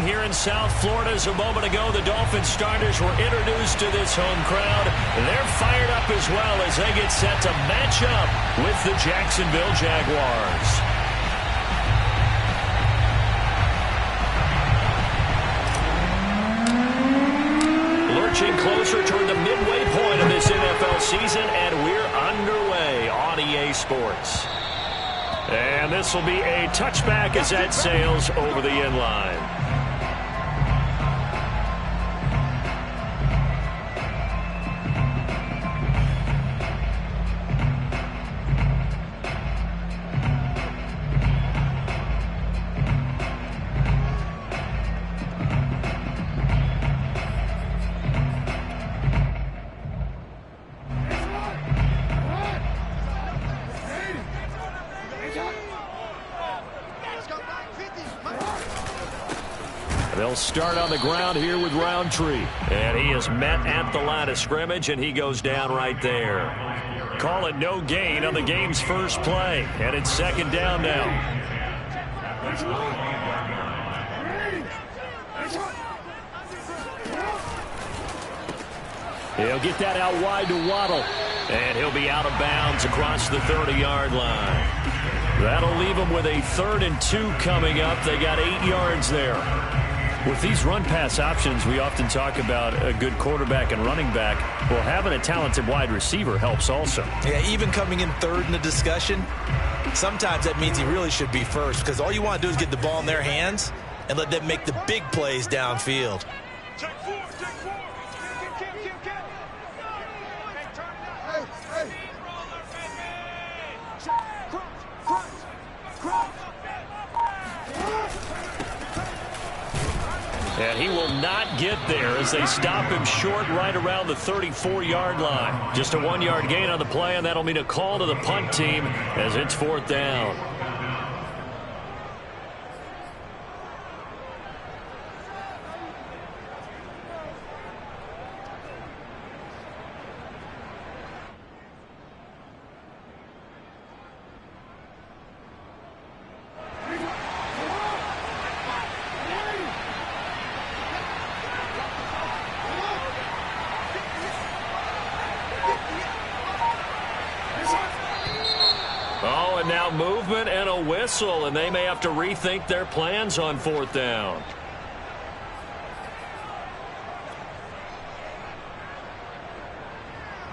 here in South Florida. As a moment ago, the Dolphins starters were introduced to this home crowd. They're fired up as well as they get set to match up with the Jacksonville Jaguars. Lurching closer toward the midway point of this NFL season, and we're underway on EA Sports. And this will be a touchback as that sails over the end line. They'll start on the ground here with Roundtree. And he is met at the line of scrimmage, and he goes down right there. Call it no gain on the game's first play. And it's second down now. He'll get that out wide to Waddle. And he'll be out of bounds across the 30-yard line. That'll leave him with a 3rd and 2 coming up. They got 8 yards there. With these run-pass options, we often talk about a good quarterback and running back. Well, having a talented wide receiver helps also. Yeah, even coming in 3rd in the discussion, sometimes that means he really should be first, because all you want to do is get the ball in their hands and let them make the big plays downfield. And he will not get there as they stop him short right around the 34-yard line. Just a 1-yard gain on the play, and that'll mean a call to the punt team as it's 4th down. Now movement and a whistle, and they may have to rethink their plans on 4th down.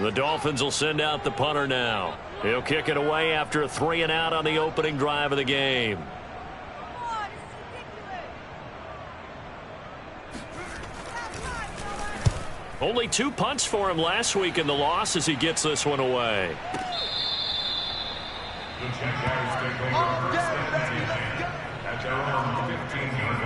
The Dolphins will send out the punter now. He'll kick it away after a 3-and-out on the opening drive of the game. Only 2 punts for him last week in the loss as he gets this one away. The Jaguars take over first and 10 at their own 15-yard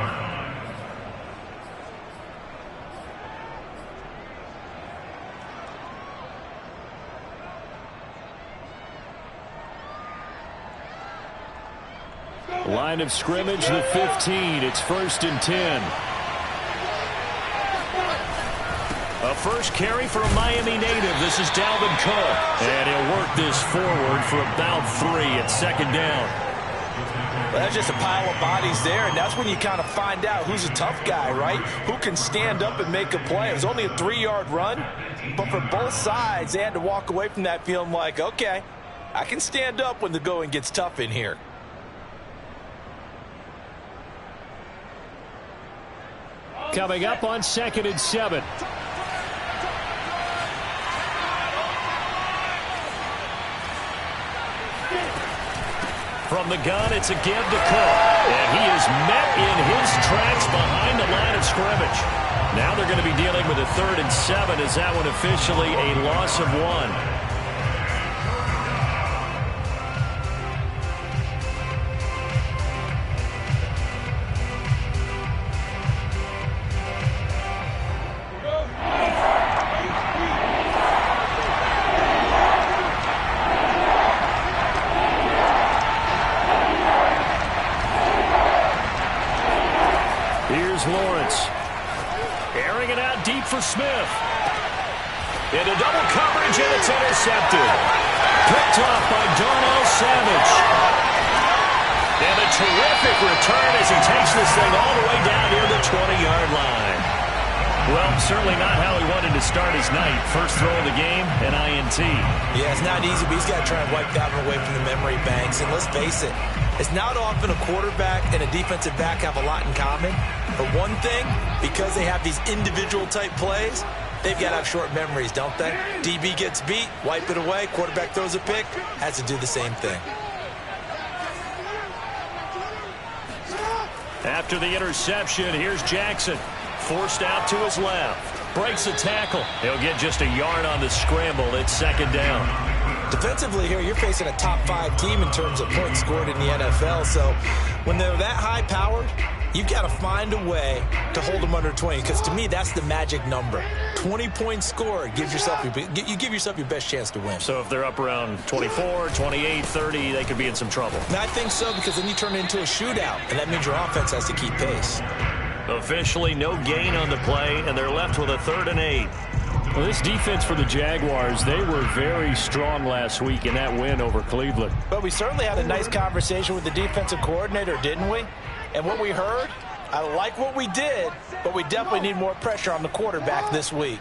line. Line of scrimmage, the 15. It's 1st and 10. A first carry for a Miami native. This is Dalvin Cook. And he'll work this forward for about 3 at 2nd down. Well, that's just a pile of bodies there, and that's when you kind of find out who's a tough guy, right? Who can stand up and make a play. It was only a 3-yard run, but for both sides, they had to walk away from that feeling like, okay, I can stand up when the going gets tough in here. Coming up on 2nd and 7. From the gun, it's a give to Cook. And he is met in his tracks behind the line of scrimmage. Now they're going to be dealing with a 3rd and 7. Is that one officially a loss of 1? For Smith. Into double coverage, and it's intercepted. Picked off by Darnell Savage. And a terrific return as he takes this thing all the way down near the 20. certainly not how he wanted to start his night. First throw of the game, an INT. Yeah, it's not easy, but he's got to try and wipe that one away from the memory banks. And let's face it, it's not often a quarterback and a defensive back have a lot in common. But one thing, because they have these individual type plays, they've got to have short memories, don't they? DB gets beat, wipe it away, quarterback throws a pick, has to do the same thing. After the interception, here's Jackson. Forced out to his left. Breaks a tackle. He'll get just a yard on the scramble. It's second down. Defensively here, you're facing a top 5 team in terms of points scored in the NFL. So when they're that high-powered, you've got to find a way to hold them under 20. Because to me, that's the magic number. 20 points scored gives yourself you give yourself your best chance to win. So if they're up around 24, 28, 30, they could be in some trouble. And I think so, because then you turn it into a shootout, and that means your offense has to keep pace. Officially, no gain on the play, and they're left with a 3rd and 8. Well, this defense for the Jaguars, they were very strong last week in that win over Cleveland. But we certainly had a nice conversation with the defensive coordinator, didn't we? And what we heard, I like what we did, but we definitely need more pressure on the quarterback this week.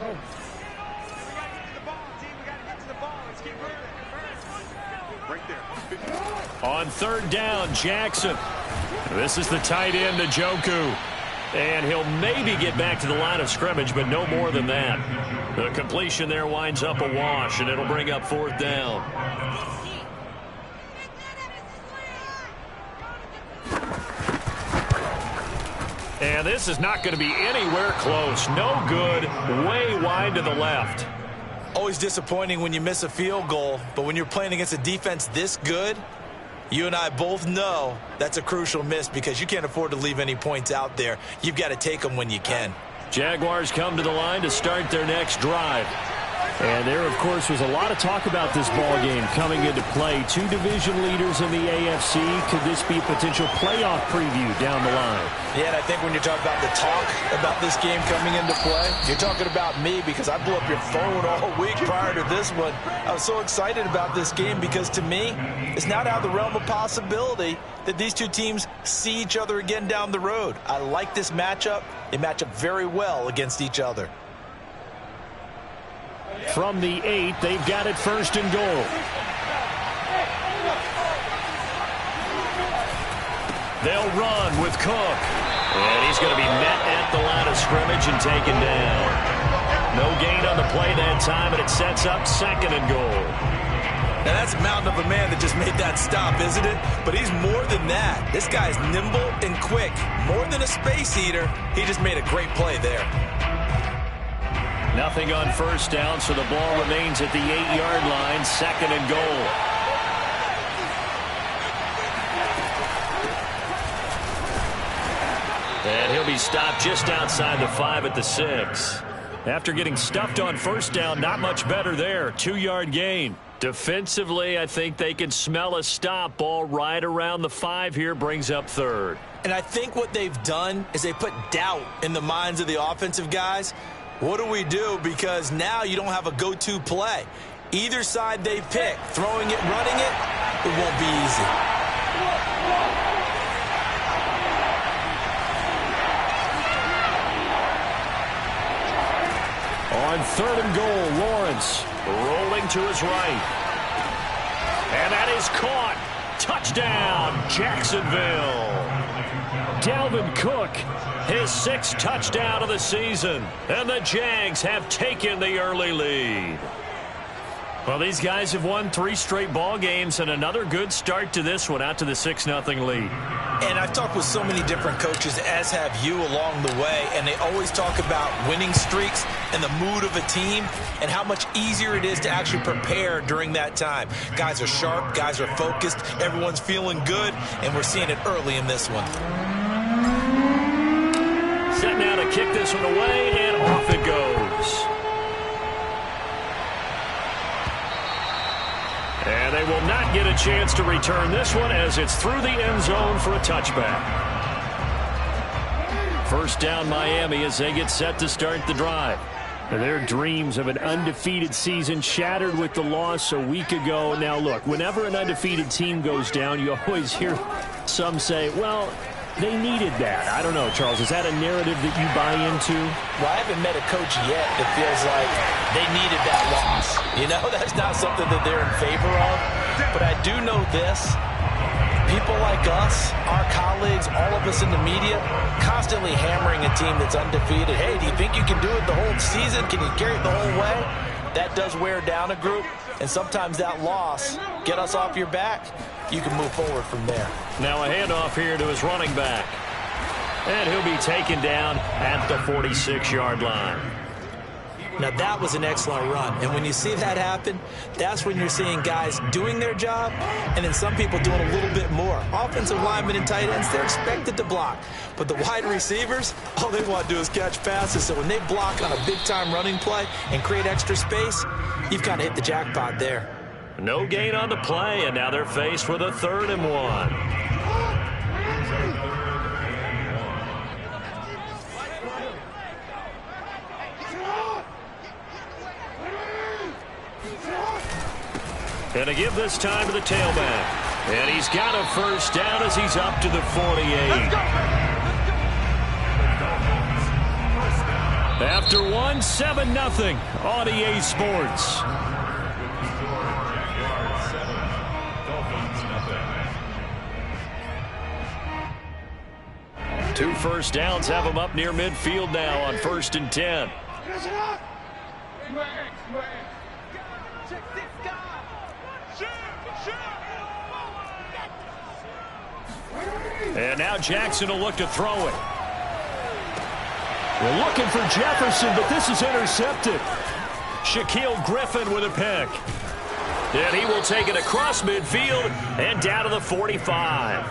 On 3rd down, Jackson. This is the tight end, Njoku. And he'll maybe get back to the line of scrimmage, but no more than that. The completion there winds up a wash, and it'll bring up 4th down. And this is not going to be anywhere close. No good, way wide to the left. Always disappointing when you miss a field goal, but when you're playing against a defense this good, you and I both know that's a crucial miss because you can't afford to leave any points out there. You've got to take them when you can. Jaguars come to the line to start their next drive. And there, of course, was a lot of talk about this ball game coming into play. 2 division leaders in the AFC. Could this be a potential playoff preview down the line? Yeah, and I think when you're talking about the talk about this game coming into play, you're talking about me because I blew up your phone all week prior to this one. I was so excited about this game because, to me, it's not out of the realm of possibility that these two teams see each other again down the road. I like this matchup. They match up very well against each other. From the 8, they've got it 1st and goal. They'll run with Cook. And he's going to be met at the line of scrimmage and taken down. No gain on the play that time, and it sets up 2nd and goal. Now that's a mountain of a man that just made that stop, isn't it? But he's more than that. This guy's nimble and quick. More than a space eater, he just made a great play there. Nothing on 1st down, so the ball remains at the 8-yard line, 2nd and goal. And he'll be stopped just outside the 5 at the 6. After getting stuffed on 1st down, not much better there. 2-yard gain. Defensively, I think they can smell a stop. Ball right around the 5 here, brings up 3rd. And I think what they've done is they put doubt in the minds of the offensive guys. What do we do? Because now you don't have a go-to play. Either side they pick, throwing it, running it, it won't be easy. On 3rd and goal, Lawrence rolling to his right. And that is caught. Touchdown, Jacksonville. Dalvin Cook, his 6th touchdown of the season. And the Jags have taken the early lead. Well, these guys have won 3 straight ball games and another good start to this one, out to the 6-0 lead. And I've talked with so many different coaches, as have you along the way, and they always talk about winning streaks and the mood of a team and how much easier it is to actually prepare during that time. Guys are sharp, guys are focused, everyone's feeling good, and we're seeing it early in this one. Set now to kick this one away, and off it goes. And they will not get a chance to return this one as it's through the end zone for a touchback. 1st down, Miami, as they get set to start the drive. Their dreams of an undefeated season shattered with the loss a week ago. Now, look, whenever an undefeated team goes down, you always hear some say, well, they needed that. I don't know, Charles. Is that a narrative that you buy into? Well, I haven't met a coach yet that feels like they needed that loss. You know, that's not something that they're in favor of. But I do know this. People like us, our colleagues, all of us in the media, constantly hammering a team that's undefeated. Hey, do you think you can do it the whole season? Can you carry it the whole way? That does wear down a group, and sometimes that loss, get us off your back, you can move forward from there. Now a handoff here to his running back. And he'll be taken down at the 46-yard line. Now, that was an excellent run. And when you see that happen, that's when you're seeing guys doing their job and then some people doing a little bit more. Offensive linemen and tight ends, they're expected to block. But the wide receivers, all they want to do is catch passes. So when they block on a big-time running play and create extra space, you've kind of hit the jackpot there. No gain on the play, and now they're faced with a 3rd and 1. And to give this time to the tailback. And he's got a first down as he's up to the 48. After 1, 7-0 on EA Sports. Two first downs have him up near midfield now on 1st and 10. And now Jackson will look to throw it. We're looking for Jefferson, but this is intercepted. Shaquille Griffin with a pick. And he will take it across midfield and down to the 45.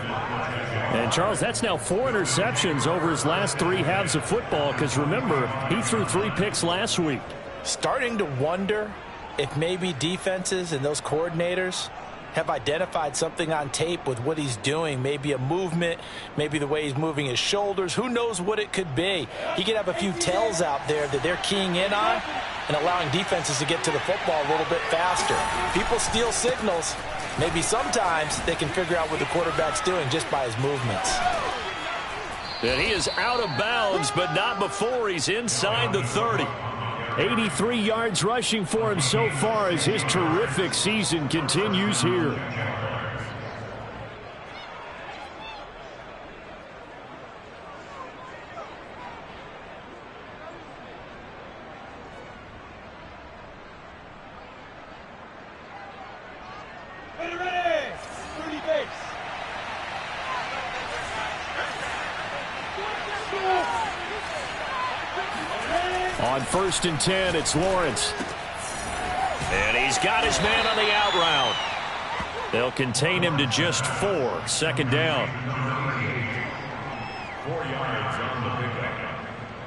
And, Charles, that's now 4 interceptions over his last 3 halves of football because, remember, he threw 3 picks last week. Starting to wonder if maybe defenses and those coordinators have identified something on tape with what he's doing. Maybe a movement, maybe the way he's moving his shoulders. Who knows what it could be? He could have a few tells out there that they're keying in on and allowing defenses to get to the football a little bit faster. People steal signals. Maybe sometimes they can figure out what the quarterback's doing just by his movements. And he is out of bounds, but not before he's inside the 30. 83 yards rushing for him so far as his terrific season continues here. Ready, 30 base. On 1st and 10, it's Lawrence. And he's got his man on the out route. They'll contain him to just 4. 2nd down. 4 yards on the pickup.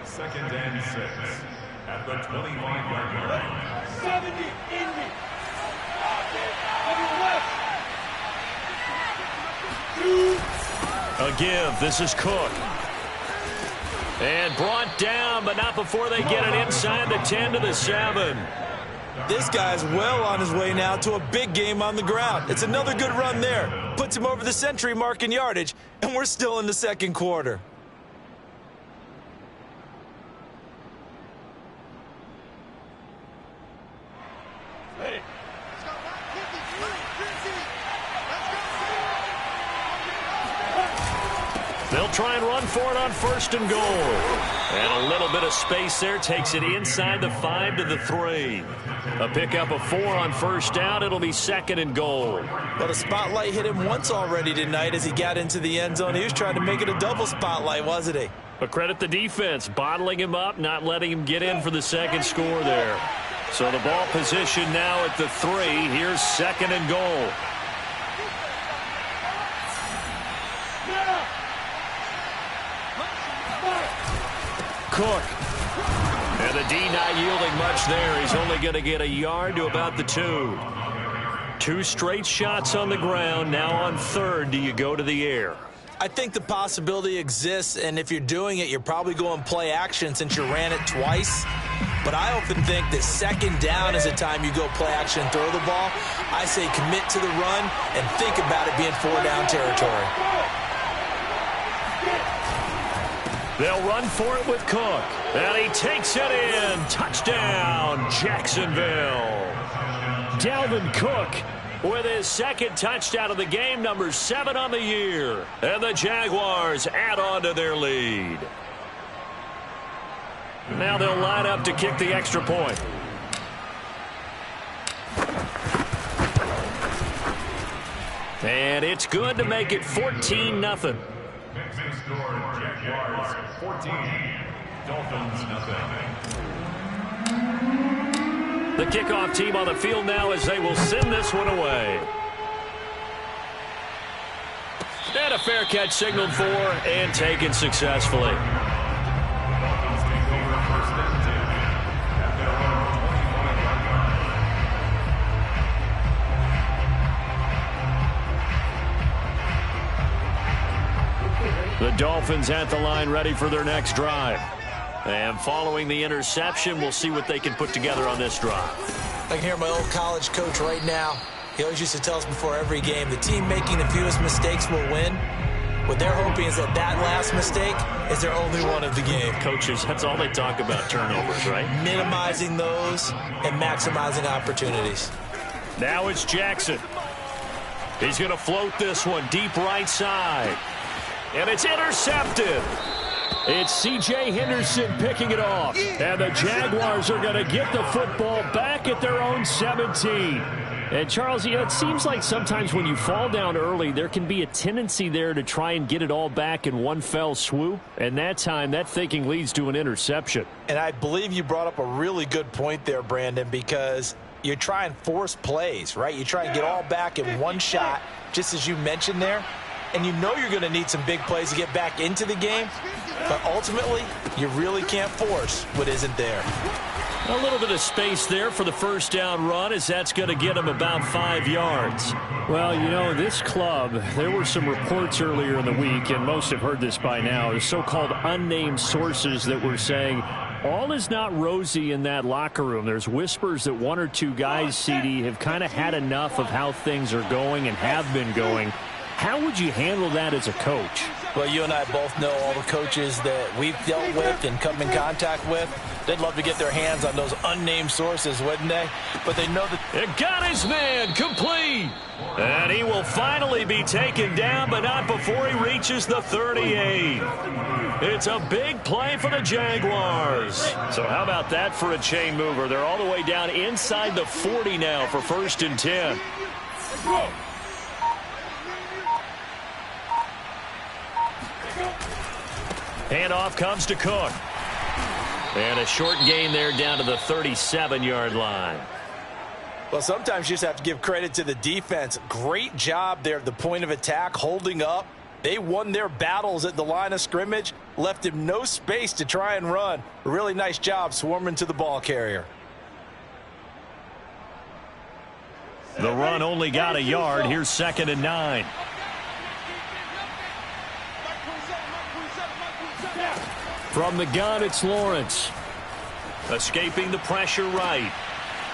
2nd and 6 at the 25-yard line. 70 Indy. A give. This is Cook. And brought down, but not before they get it inside the 10 to the 7. This guy's well on his way now to a big game on the ground. It's another good run there. Puts him over the century mark in yardage, and we're still in the 2nd quarter. They'll try and run for it on 1st and goal. And a little bit of space there takes it inside the 5 to the 3. A pickup of 4 on 1st down. It'll be 2nd and goal. But a spotlight hit him once already tonight as he got into the end zone. He was trying to make it a double spotlight, wasn't he? But credit the defense, bottling him up, not letting him get in for the 2nd score there. So the ball position now at the 3. Here's 2nd and goal. Cook. And the D not yielding much there. He's only going to get a yard to about the 2. 2 straight shots on the ground. Now on 3rd, do you go to the air? I think the possibility exists, and if you're doing it, you're probably going play action since you ran it twice. But I often think that 2nd down is the time you go play action and throw the ball. I say commit to the run and think about it being 4 down territory. They'll run for it with Cook. And he takes it in. Touchdown, Jacksonville. Dalvin Cook with his second touchdown of the game, number 7 on the year. And the Jaguars add on to their lead. Now they'll line up to kick the extra point. And it's good to make it 14-0. Mixing score, Jaguars 14, Dolphins nothing. The kickoff team on the field now as they will send this one away. And a fair catch signaled for and taken successfully. Dolphins take over first and 10 at their own 25-yard line. The Dolphins at the line ready for their next drive. And following the interception, we'll see what they can put together on this drive. I can hear my old college coach right now. He always used to tell us before every game, the team making the fewest mistakes will win. What they're hoping is that last mistake is their only one of the game. Coaches, that's all they talk about, turnovers, right? Minimizing those and maximizing opportunities. Now it's Jackson. He's going to float this one deep right side. And it's intercepted. It's C.J. Henderson picking it off. And the Jaguars are going to get the football back at their own 17. And, Charles, you know, it seems like sometimes when you fall down early, there can be a tendency there to try and get it all back in one fell swoop. And that time, that thinking leads to an interception. And I believe you brought up a really good point there, Brandon, because you try and force plays, right? You try and get all back in one shot, just as you mentioned there. And you know you're going to need some big plays to get back into the game. But ultimately, you really can't force what isn't there. A little bit of space there for the first down run, as that's going to get him about 5 yards. Well, you know, this club, there were some reports earlier in the week, and most have heard this by now, the so-called unnamed sources that were saying all is not rosy in that locker room. There's whispers that one or two guys, CD, have kind of had enough of how things are going and have been going. How would you handle that as a coach? Well, you and I both know all the coaches that we've dealt with and come in contact with. They'd love to get their hands on those unnamed sources, wouldn't they? But they know that... It got his man complete. And he will finally be taken down, but not before he reaches the 38. It's a big play for the Jaguars. So how about that for a chain mover? They're all the way down inside the 40 now for 1st and 10. Handoff comes to Cook. And a short gain there down to the 37-yard line. Well, sometimes you just have to give credit to the defense. Great job there at the point of attack, holding up. They won their battles at the line of scrimmage, left him no space to try and run. A really nice job swarming to the ball carrier. The run only got a yard. Here's 2nd and 9. From the gun, it's Lawrence. Escaping the pressure right.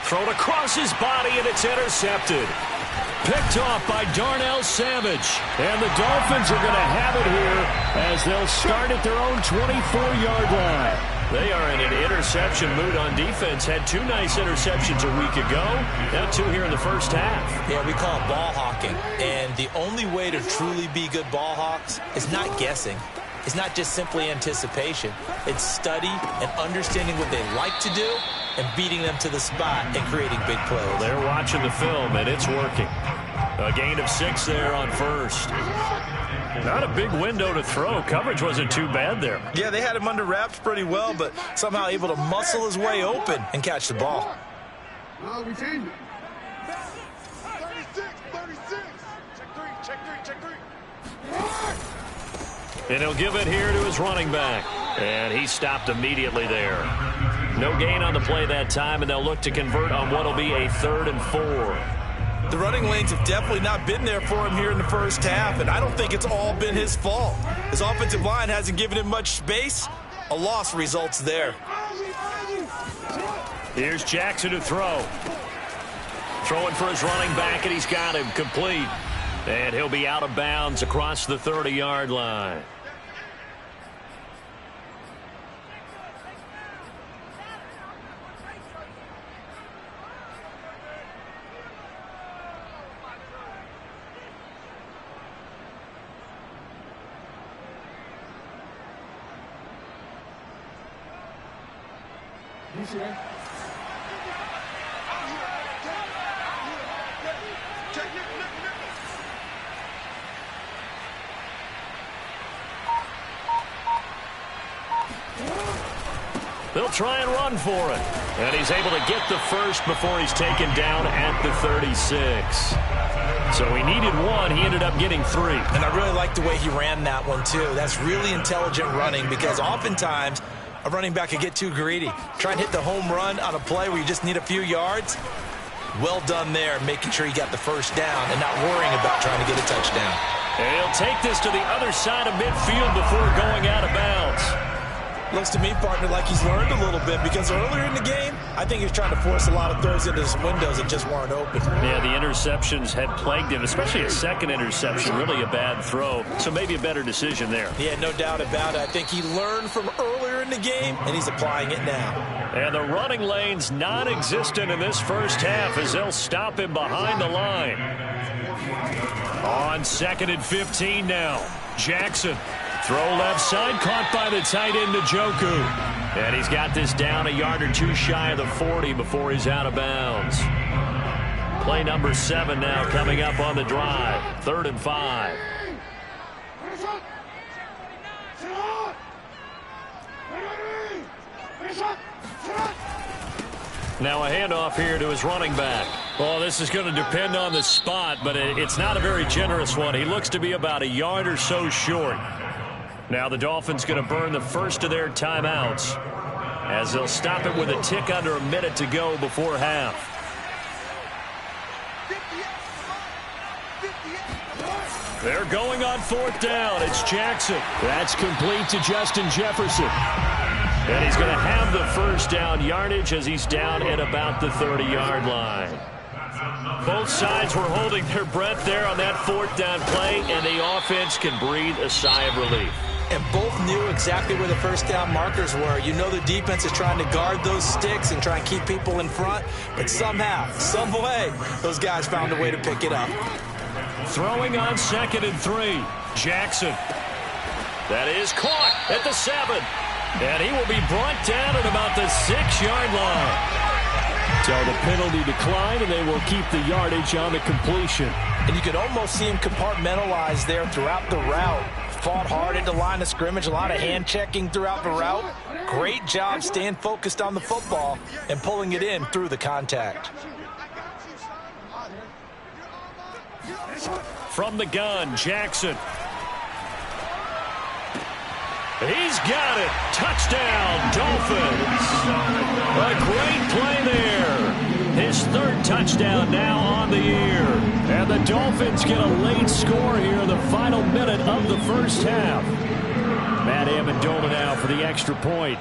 Thrown across his body, and it's intercepted. Picked off by Darnell Savage. And the Dolphins are going to have it here as they'll start at their own 24-yard line. They are in an interception mood on defense. Had 2 nice interceptions a week ago. Now 2 here in the first half. Yeah, we call it ball hawking. And the only way to truly be good ball hawks is not guessing. It's not just simply anticipation. It's study and understanding what they like to do and beating them to the spot and creating big plays. They're watching the film, and it's working. A gain of 6 there on 1st. Not a big window to throw. Coverage wasn't too bad there. Yeah, they had him under wraps pretty well, but somehow able to muscle his way open and catch the ball. No, we changed it. 36. Check three. And he'll give it here to his running back. And he stopped immediately there. No gain on the play that time, and they'll look to convert on what will be a 3rd and 4. The running lanes have definitely not been there for him here in the first half, and I don't think it's all been his fault. His offensive line hasn't given him much space. A loss results there. Here's Jackson to throw. Throwing for his running back, and he's got him complete. And he'll be out of bounds across the 30-yard line. They'll try and run for it. And he's able to get the first before he's taken down at the 36. So he needed one. He ended up getting 3. And I really like the way he ran that one, too. That's really intelligent running because oftentimes a running back can get too greedy. Try and hit the home run on a play where you just need a few yards. Well done there, making sure he got the first down and not worrying about trying to get a touchdown. And he'll take this to the other side of midfield before going out of bounds. Looks to me, partner, like he's learned a little bit because earlier in the game, I think he was trying to force a lot of throws into his windows that just weren't open. Yeah, the interceptions had plagued him, especially a second interception, really a bad throw. So maybe a better decision there. Yeah, no doubt about it. I think he learned from earlier in the game, and he's applying it now. And the running lane's non-existent in this first half as they'll stop him behind the line. On 2nd and 15 now. Jackson. Throw left side, caught by the tight end Njoku. And he's got this down a yard or 2 shy of the 40 before he's out of bounds. Play number 7 now coming up on the drive. 3rd and 5. Now a handoff here to his running back. Well, this is going to depend on the spot, but it's not a very generous one. He looks to be about a yard or so short. Now the Dolphins going to burn the first of their timeouts as they'll stop it with a tick under a minute to go before half. They're going on 4th down. It's Jackson. That's complete to Justin Jefferson. And he's going to have the first down yardage as he's down at about the 30-yard line. Both sides were holding their breath there on that 4th down play, and the offense can breathe a sigh of relief. And both knew exactly where the first down markers were. You know the defense is trying to guard those sticks and try and keep people in front, but somehow, some way, those guys found a way to pick it up. Throwing on 2nd and 3. Jackson. That is caught at the 7. And he will be brought down at about the 6-yard line. So the penalty declined, and they will keep the yardage on the completion. And you could almost see him compartmentalize there throughout the route. Fought hard at the line of scrimmage, a lot of hand checking throughout the route. Great job staying focused on the football and pulling it in through the contact. From the gun, Jackson. He's got it. Touchdown, Dolphins. A great play there. His 3rd touchdown now on the year. And the Dolphins get a late score here in the final minute of the first half. Matt Amendola now for the extra point.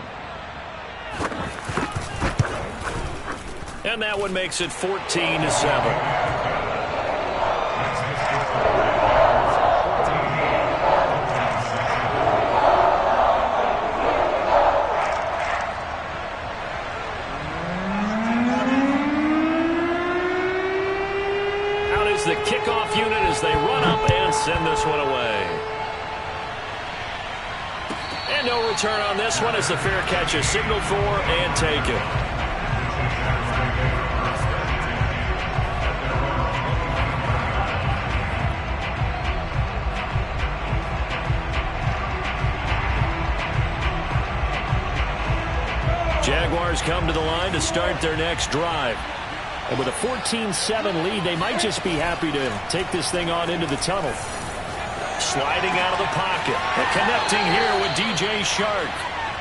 And that one makes it 14-7. The kickoff unit as they run up and send this one away. And no return on this one as the fair catch is signaled for and taken. Jaguars come to the line to start their next drive. And with a 14-7 lead, they might just be happy to take this thing on into the tunnel. Sliding out of the pocket. And connecting here with DJ Shark.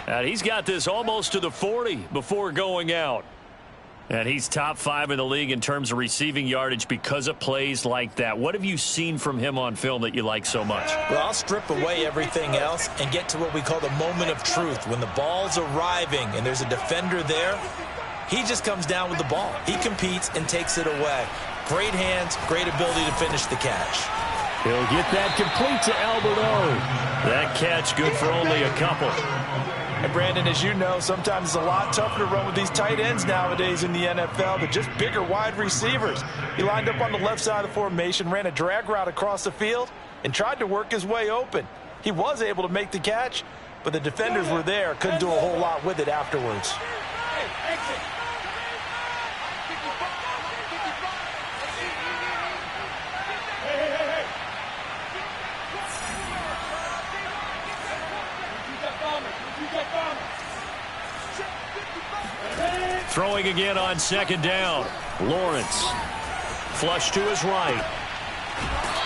And he's got this almost to the 40 before going out. And he's top 5 in the league in terms of receiving yardage because of plays like that. What have you seen from him on film that you like so much? Well, I'll strip away everything else and get to what we call the moment of truth. When the ball's arriving and there's a defender there, he just comes down with the ball. He competes and takes it away. Great hands, great ability to finish the catch. He'll get that complete to Alberto. That catch good for only a couple. And Brandon, as you know, sometimes it's a lot tougher to run with these tight ends nowadays in the NFL. They're just bigger wide receivers. He lined up on the left side of the formation, ran a drag route across the field, and tried to work his way open. He was able to make the catch, but the defenders were there, couldn't do a whole lot with it afterwards. Throwing again on second down. Lawrence. Flush to his right.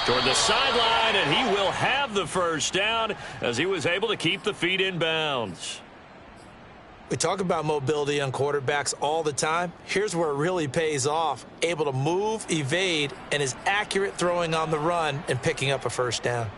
Toward the sideline, and he will have the first down as he was able to keep the feet in bounds. We talk about mobility on quarterbacks all the time. Here's where it really pays off. Able to move, evade, and is accurate throwing on the run and picking up a first down.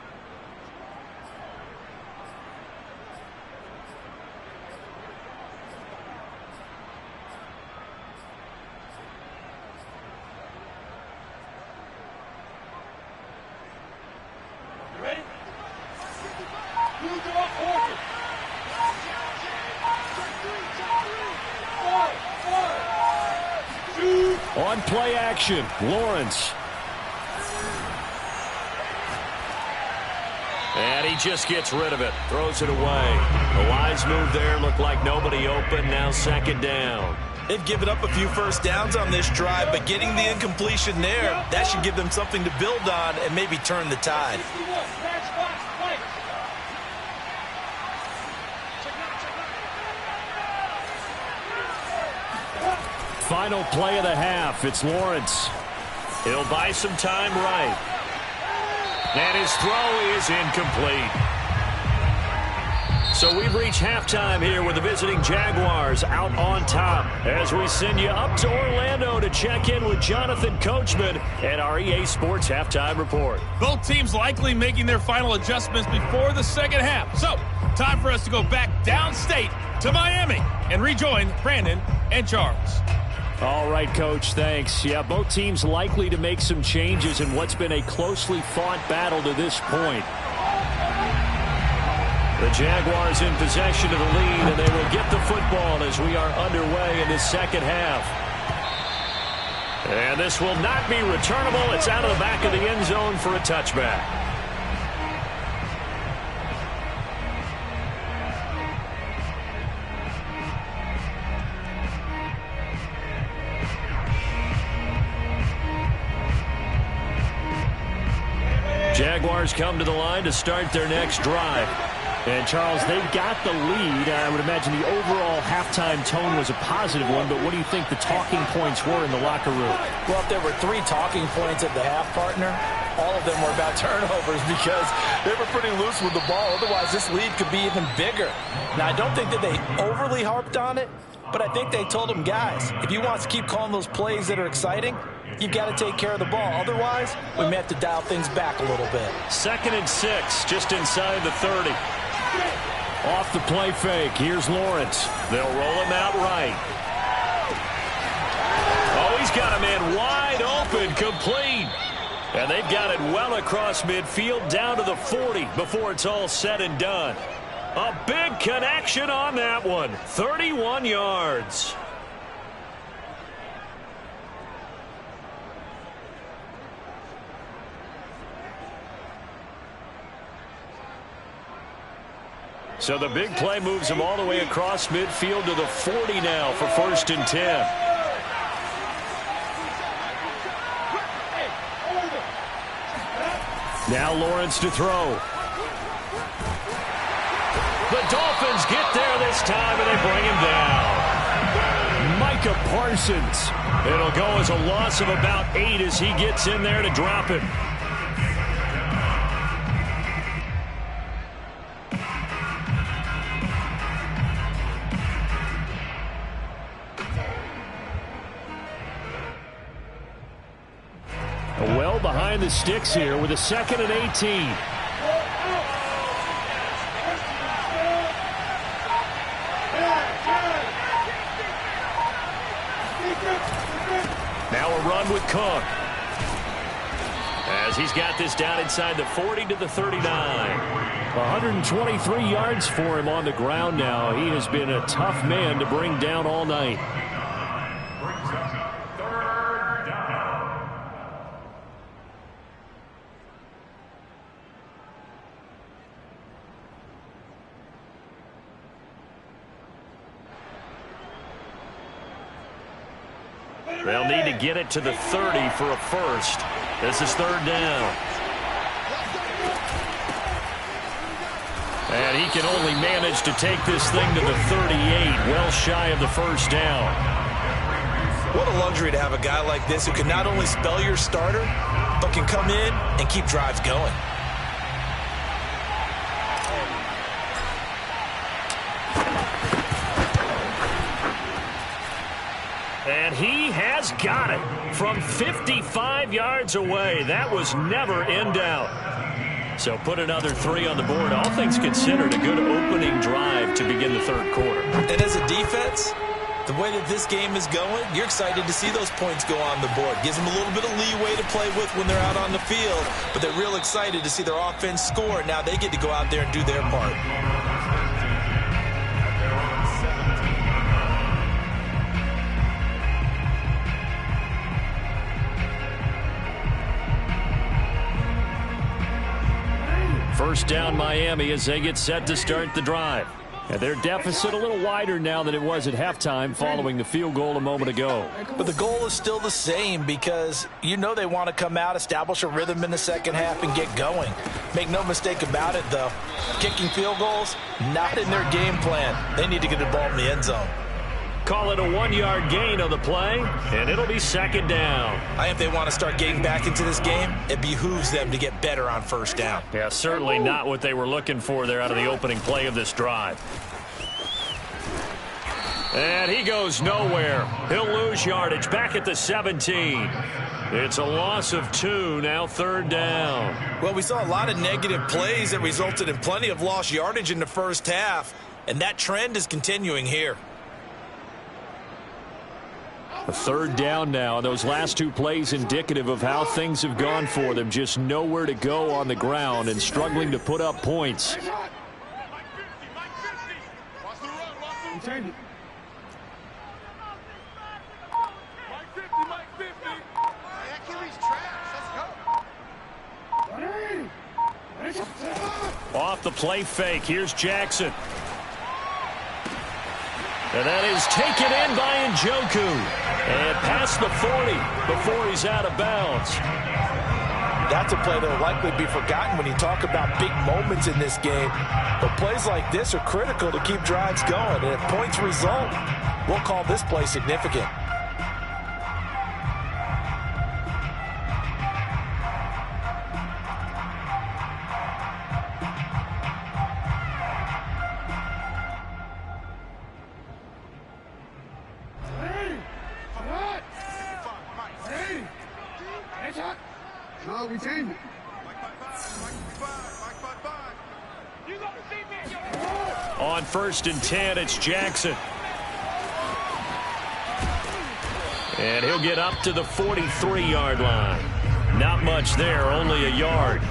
On play action, Lawrence. And he just gets rid of it. Throws it away. The wise move there. Looked like nobody open. Now second down. They've given up a few first downs on this drive, but getting the incompletion there, that should give them something to build on and maybe turn the tide. Final play of the half. It's Lawrence. He'll buy some time right. And his throw is incomplete. So we've reached halftime here with the visiting Jaguars out on top as we send you up to Orlando to check in with Jonathan Coachman and our EA Sports Halftime Report. Both teams likely making their final adjustments before the second half. So, time for us to go back downstate to Miami and rejoin Brandon and Charles. All right, Coach, thanks. Yeah, both teams likely to make some changes in what's been a closely fought battle to this point. The Jaguars in possession of the lead, and they will get the football as we are underway in the second half. And this will not be returnable. It's out of the back of the end zone for a touchback. Jaguars come to the line to start their next drive. And, Charles, they got the lead. I would imagine the overall halftime tone was a positive one, but what do you think the talking points were in the locker room? Well, if there were 3 talking points at the half, partner, all of them were about turnovers because they were pretty loose with the ball. Otherwise, this lead could be even bigger. Now, I don't think that they overly harped on it, but I think they told them, guys, if you want to keep calling those plays that are exciting, you've got to take care of the ball. Otherwise, we may have to dial things back a little bit. 2nd and 6, just inside the 30. Off the play fake. Here's Lawrence. They'll roll him out right. Oh, he's got a man wide open, complete. And they've got it well across midfield down to the 40 before it's all said and done. A big connection on that one. 31 yards. So the big play moves him all the way across midfield to the 40 now for 1st and 10. Now Lawrence to throw. The Dolphins get there this time, and they bring him down. Micah Parsons. It'll go as a loss of about 8 as he gets in there to drop him. Well behind the sticks here with a 2nd and 18. Now a run with Cook. As he's got this down inside the 40 to the 39. 123 yards for him on the ground now. He has been a tough man to bring down all night. They'll need to get it to the 30 for a first. This is third down. And he can only manage to take this thing to the 38, well shy of the first down. What a luxury to have a guy like this who can not only spell your starter, but can come in and keep drives going. And he has got it from 55 yards away. That was never in doubt. So put another 3 on the board. All things considered, a good opening drive to begin the third quarter. And as a defense, the way that this game is going, you're excited to see those points go on the board. Gives them a little bit of leeway to play with when they're out on the field, but they're real excited to see their offense score. Now they get to go out there and do their part. First down Miami as they get set to start the drive. And their deficit a little wider now than it was at halftime following the field goal a moment ago. But the goal is still the same because you know they want to come out, establish a rhythm in the second half, and get going. Make no mistake about it, though. Kicking field goals, not in their game plan. They need to get the ball in the end zone. Call it a 1-yard gain on the play, and it'll be second down. If they want to start getting back into this game, it behooves them to get better on first down. Yeah, certainly not what they were looking for there out of the opening play of this drive. And he goes nowhere. He'll lose yardage back at the 17. It's a loss of 2, now third down. Well, we saw a lot of negative plays that resulted in plenty of lost yardage in the first half, and that trend is continuing here. A third down now. Those last 2 plays indicative of how things have gone for them. Just nowhere to go on the ground and struggling to put up points. Off the play fake. Here's Jackson. And that is taken in by Njoku. And past the 40 before he's out of bounds. That's a play that will likely be forgotten when you talk about big moments in this game. But plays like this are critical to keep drives going. And if points result, we'll call this play significant. No, we changed it. On 1st and 10, it's Jackson. And he'll get up to the 43-yard line. Not much there, only a yard.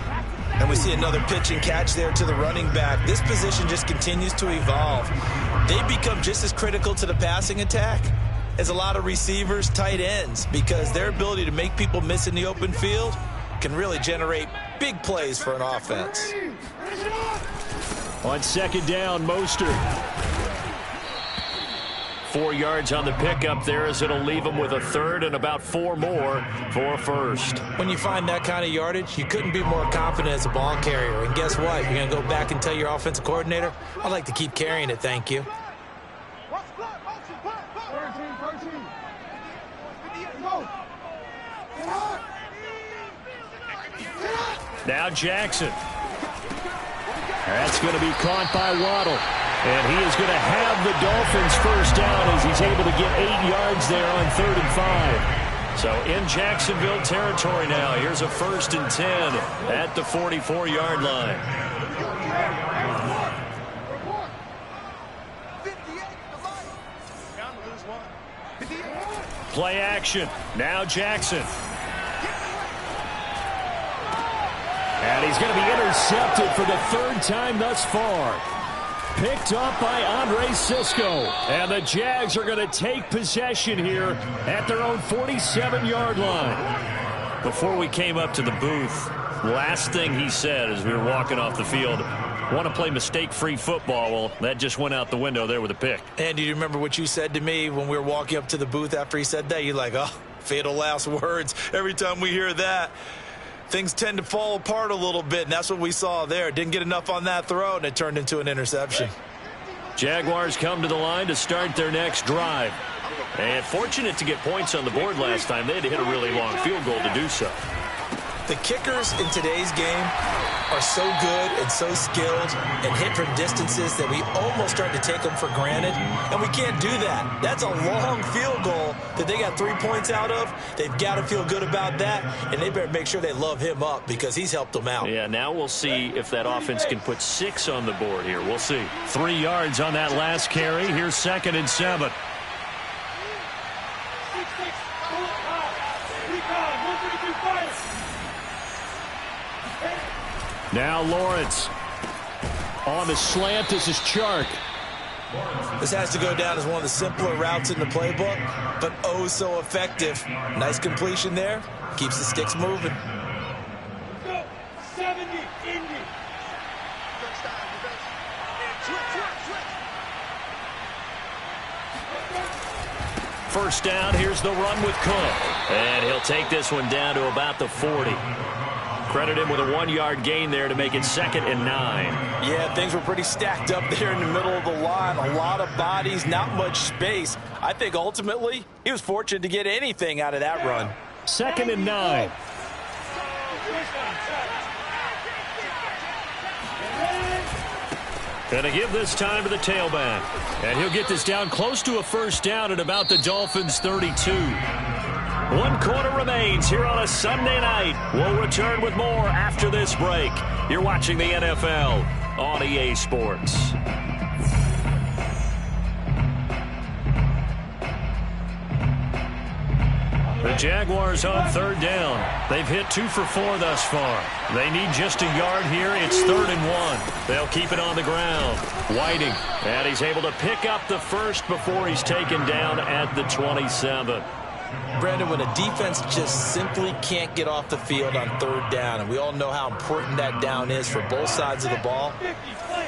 And we see another pitch and catch there to the running back. This position just continues to evolve. They become just as critical to the passing attack as a lot of receivers, tight ends, because their ability to make people miss in the open field can really generate big plays for an offense. On second down, Mostert. 4 yards on the pickup there as it'll leave him with a third and about 4 more for first. When you find that kind of yardage, you couldn't be more confident as a ball carrier. And guess what? You're going to go back and tell your offensive coordinator, I'd like to keep carrying it, thank you. Now Jackson. That's going to be caught by Waddle. And he is going to have the Dolphins first down as he's able to get 8 yards there on 3rd and 5. So in Jacksonville territory now. Here's a 1st and 10 at the 44-yard line. Play action. Now Jackson. And he's going to be intercepted for the 3rd time thus far. Picked up by Andre Cisco. And the Jags are going to take possession here at their own 47-yard line. Before we came up to the booth, last thing he said as we were walking off the field, want to play mistake-free football. Well, that just went out the window there with a pick. And do you remember what you said to me when we were walking up to the booth after he said that? You're like, oh, Fatal last words. Every time we hear that, things tend to fall apart a little bit, and that's what we saw there. Didn't get enough on that throw, and it turned into an interception. Jaguars come to the line to start their next drive. And fortunate to get points on the board last time. They had to hit a really long field goal to do so. The kickers in today's game are so good and so skilled and hit from distances that we almost start to take them for granted, and we can't do that. That's a long field goal that they got 3 points out of. They've got to feel good about that, and they better make sure they love him up because he's helped them out. Yeah, now we'll see if that offense can put 6 on the board here. We'll see. 3 yards on that last carry. Here's 2nd and 7. Now Lawrence on the slant. This is Chark. This has to go down as one of the simpler routes in the playbook, but oh so effective. Nice completion there. Keeps the sticks moving. Go. 70, Indy. First down. Here's the run with Cook. And he'll take this one down to about the 40. Credit him with a 1-yard gain there to make it 2nd and 9. Yeah, things were pretty stacked up there in the middle of the line. A lot of bodies, not much space. I think ultimately he was fortunate to get anything out of that run. 2nd and 9. Gonna give this time to the tailback. And he'll get this down close to a first down at about the Dolphins' 32. 1 quarter remains here on a Sunday night. We'll return with more after this break. You're watching the NFL on EA Sports. The Jaguars on 3rd down. They've hit 2 for 4 thus far. They need just a yard here. It's 3rd and 1. They'll keep it on the ground. Whiting, and he's able to pick up the first before he's taken down at the 27. Brandon, when a defense just simply can't get off the field on 3rd down, and we all know how important that down is for both sides of the ball,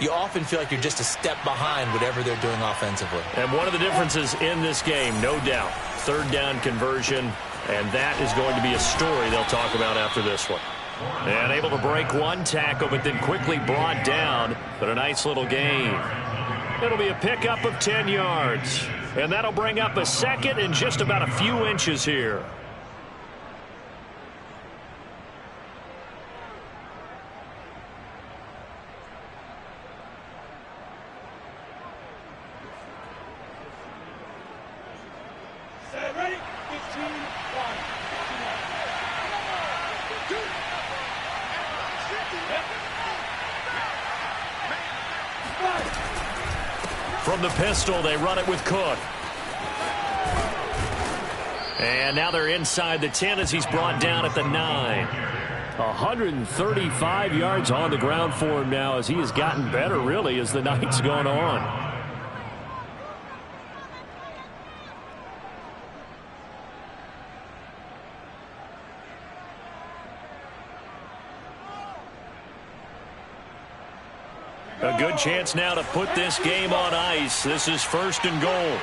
you often feel like you're just a step behind whatever they're doing offensively. And one of the differences in this game, no doubt, 3rd down conversion, and that is going to be a story they'll talk about after this one. And able to break 1 tackle, but then quickly brought down, but a nice little gain. It'll be a pickup of 10 yards. And that'll bring up a 2nd and just about a few inches here. Set, ready? 15, 1. From the pistol, they run it with Cook. And now they're inside the 10 as he's brought down at the 9. 135 yards on the ground for him now as he has gotten better, really, as the night's gone on. A good chance now to put this game on ice. This is 1st and goal.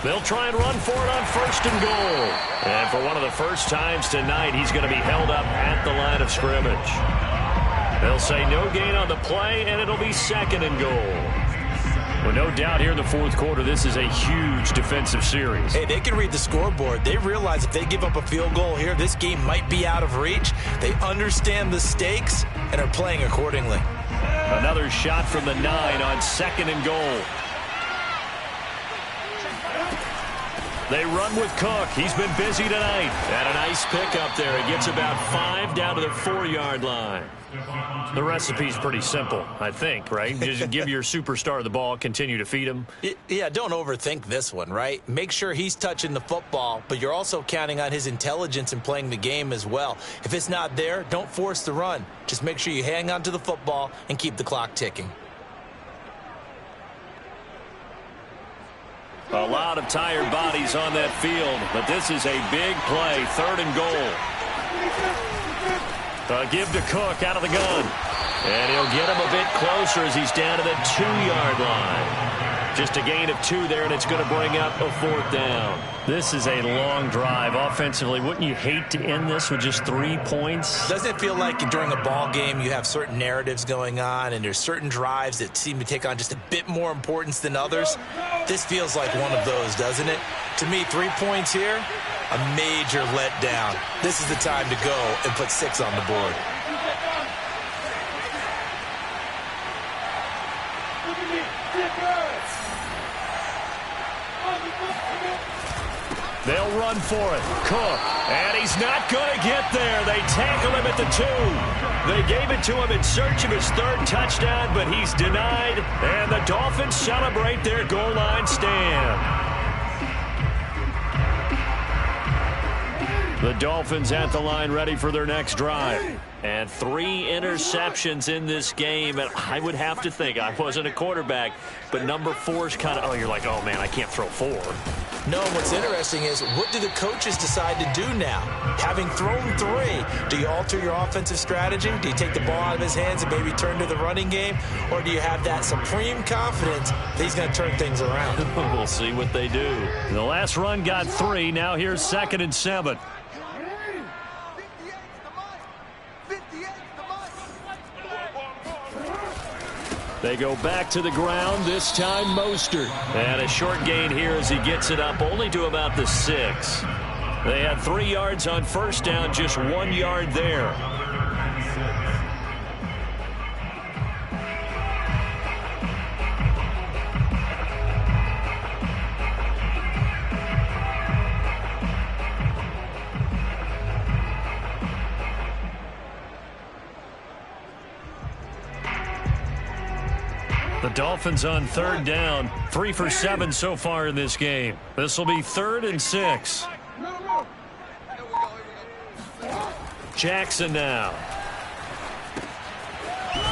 They'll try and run for it on 1st and goal. And for one of the first times tonight, he's going to be held up at the line of scrimmage. They'll say no gain on the play, and it'll be 2nd and goal. Well, no doubt here in the 4th quarter, this is a huge defensive series. Hey, they can read the scoreboard. They realize if they give up a field goal here, this game might be out of reach. They understand the stakes and are playing accordingly. Another shot from the 9 on 2nd and goal. They run with Cook. He's been busy tonight. And a nice pickup there. He gets about 5 down to the 4-yard line. The recipe's pretty simple, I think, right? Just give your superstar the ball, continue to feed him. Yeah, don't overthink this one, right? Make sure he's touching the football, but you're also counting on his intelligence in playing the game as well. If it's not there, don't force the run. Just make sure you hang on to the football and keep the clock ticking. A lot of tired bodies on that field, but this is a big play, 3rd and goal. Give to Cook out of the gun. And he'll get him a bit closer as he's down to the 2-yard line. Just a gain of 2 there, and it's going to bring up a 4th down. This is a long drive offensively. Wouldn't you hate to end this with just 3 points? Doesn't it feel like during a ball game you have certain narratives going on and there's certain drives that seem to take on just a bit more importance than others? This feels like one of those, doesn't it? To me, 3 points here, a major letdown. This is the time to go and put 6 on the board. They'll run for it. Cook. And he's not going to get there. They tackle him at the 2. They gave it to him in search of his 3rd touchdown, but he's denied. And the Dolphins celebrate their goal line stand. The Dolphins at the line ready for their next drive. And 3 interceptions in this game. And I would have to think, I wasn't a quarterback, but number 4 is kind of, oh, you're like, oh, man, I can't throw 4. No, what's interesting is what do the coaches decide to do now? Having thrown 3, do you alter your offensive strategy? Do you take the ball out of his hands and maybe turn to the running game? Or do you have that supreme confidence that he's going to turn things around? We'll see what they do. The last run got 3. Now here's 2nd and 7. They go back to the ground, this time Mostert. And a short gain here as he gets it up only to about the 6. They had 3 yards on 1st down, just 1 yard there. The Dolphins on 3rd down. 3 for 7 so far in this game. This will be 3rd and 6. Jackson now.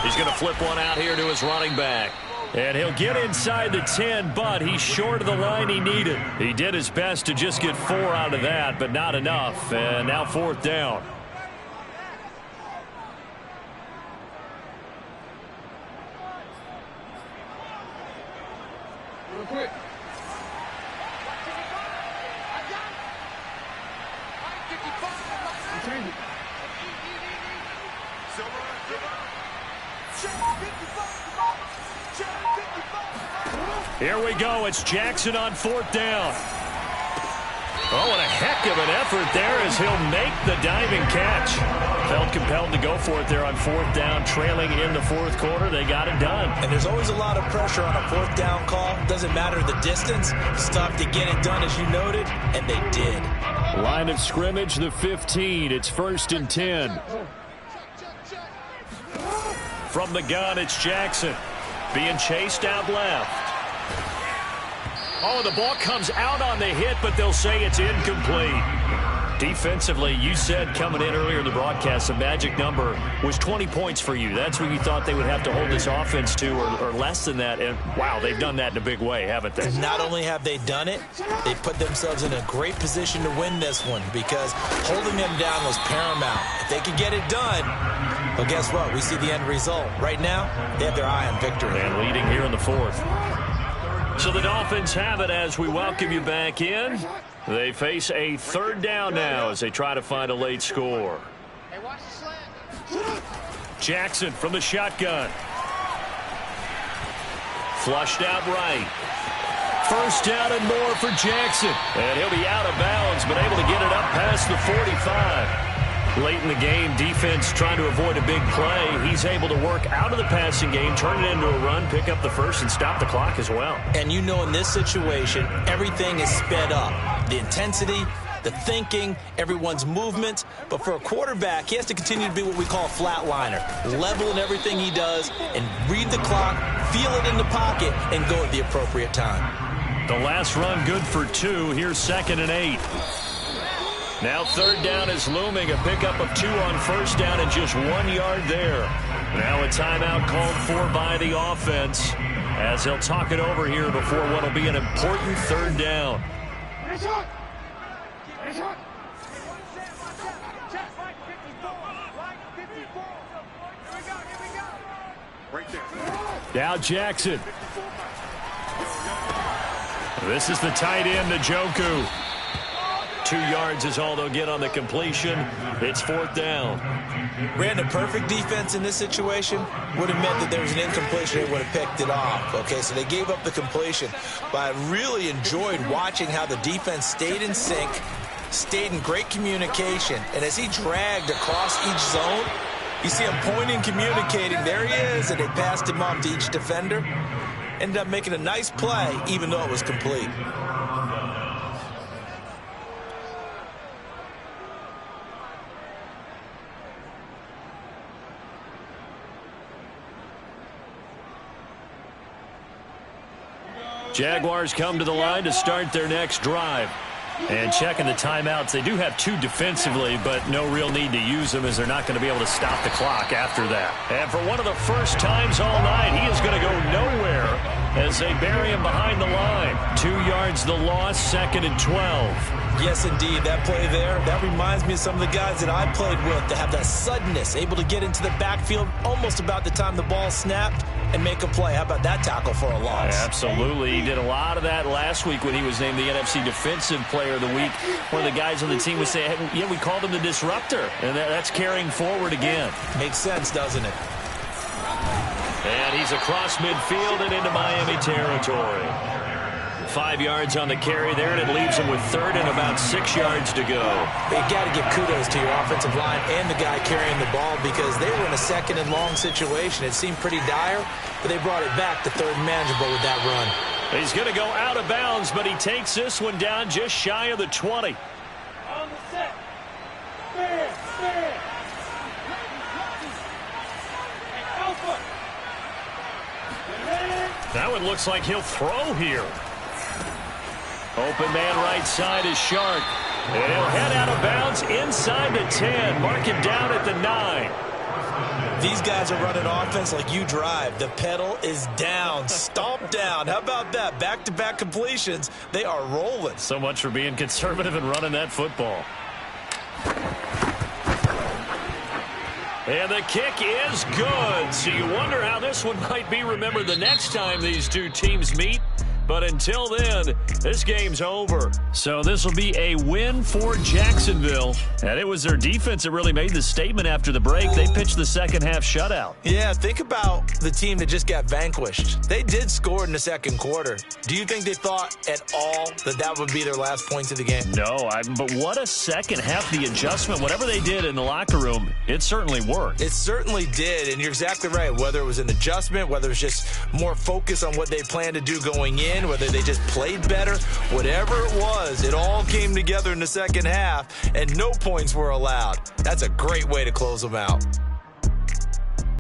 He's going to flip one out here to his running back. And he'll get inside the 10, but he's short of the line he needed. He did his best to just get 4 out of that, but not enough. And now 4th down. Quick. Here we go. It's Jackson on 4th down. Oh, and a heck of an effort there as he'll make the diving catch. Felt compelled to go for it there on 4th down, trailing in the 4th quarter. They got it done. And there's always a lot of pressure on a 4th down call. Doesn't matter the distance. It's tough to get it done, as you noted, and they did. Line of scrimmage, the 15. It's 1st and 10. From the gun, it's Jackson. Being chased out left. Oh, the ball comes out on the hit, but they'll say it's incomplete. Defensively, you said coming in earlier in the broadcast, the magic number was 20 points for you. That's what you thought they would have to hold this offense to, or less than that. And, wow, they've done that in a big way, haven't they? Not only have they done it, they put themselves in a great position to win this one because holding them down was paramount. If they could get it done, well, guess what? We see the end result. Right now, they have their eye on victory. And leading here in the 4th. So the Dolphins have it as we welcome you back in. They face a 3rd down now as they try to find a late score. Jackson from the shotgun. Flushed out right. 1st down and more for Jackson. And he'll be out of bounds, but able to get it up past the 45. Late in the game, defense trying to avoid a big play. He's able to work out of the passing game, turn it into a run, pick up the 1st, and stop the clock as well. And you know in this situation, everything is sped up. The intensity, the thinking, everyone's movement. But for a quarterback, he has to continue to be what we call a flatliner. Level in everything he does and read the clock, feel it in the pocket, and go at the appropriate time. The last run good for 2. Here's 2nd and 8. Now 3rd down is looming. A pickup of 2 on 1st down and just 1 yard there. Now a timeout called for by the offense as they'll talk it over here before what will be an important 3rd down. Now Jackson. This is the tight end, Njoku. 2 yards is all they'll get on the completion. It's 4th down. Ran a perfect defense in this situation. Would have meant that there was an incompletion. They would have picked it off. Okay, so they gave up the completion. But I really enjoyed watching how the defense stayed in sync, stayed in great communication. And as he dragged across each zone, you see him pointing, communicating. There he is, and they passed him off to each defender. Ended up making a nice play, even though it was complete. Jaguars come to the line to start their next drive. And checking the timeouts, they do have 2 defensively, but no real need to use them as they're not going to be able to stop the clock after that. And for one of the first times all night, he is going to go nowhere as they bury him behind the line. 2 yards the loss, 2nd and 12. Yes, indeed. That play there, that reminds me of some of the guys that I played with to have that suddenness, able to get into the backfield almost about the time the ball snapped and make a play. How about that tackle for a loss? Absolutely. He did a lot of that last week when he was named the NFC Defensive Player of the Week. One of the guys on the team would say, hey, yeah, we called him the disruptor. And that's carrying forward again. Makes sense, doesn't it? And he's across midfield and into Miami territory. 5 yards on the carry there, and it leaves him with 3rd and about 6 yards to go. You got to give kudos to your offensive line and the guy carrying the ball because they were in a 2nd and long situation. It seemed pretty dire, but they brought it back to 3rd and manageable with that run. He's going to go out of bounds, but he takes this one down just shy of the 20. On the set. Fair. And alpha. That one looks like he'll throw here. Open man right side is Shark. And he'll head out of bounds inside the 10. Mark him down at the 9. These guys are running offense like you drive. The pedal is down, stomped down. How about that? Back-to-back completions. They are rolling. So much for being conservative and running that football. And the kick is good. So you wonder how this one might be remembered the next time these two teams meet. But until then, this game's over. So this will be a win for Jacksonville. And it was their defense that really made the statement after the break. They pitched the second half shutout. Yeah, think about the team that just got vanquished. They did score in the 2nd quarter. Do you think they thought at all that that would be their last points of the game? No, but what a second half. The adjustment, whatever they did in the locker room, it certainly worked. It certainly did, and you're exactly right. Whether it was an adjustment, whether it was just more focus on what they planned to do going in, whether they just played better, whatever it was, it all came together in the second half, and no points were allowed. That's a great way to close them out.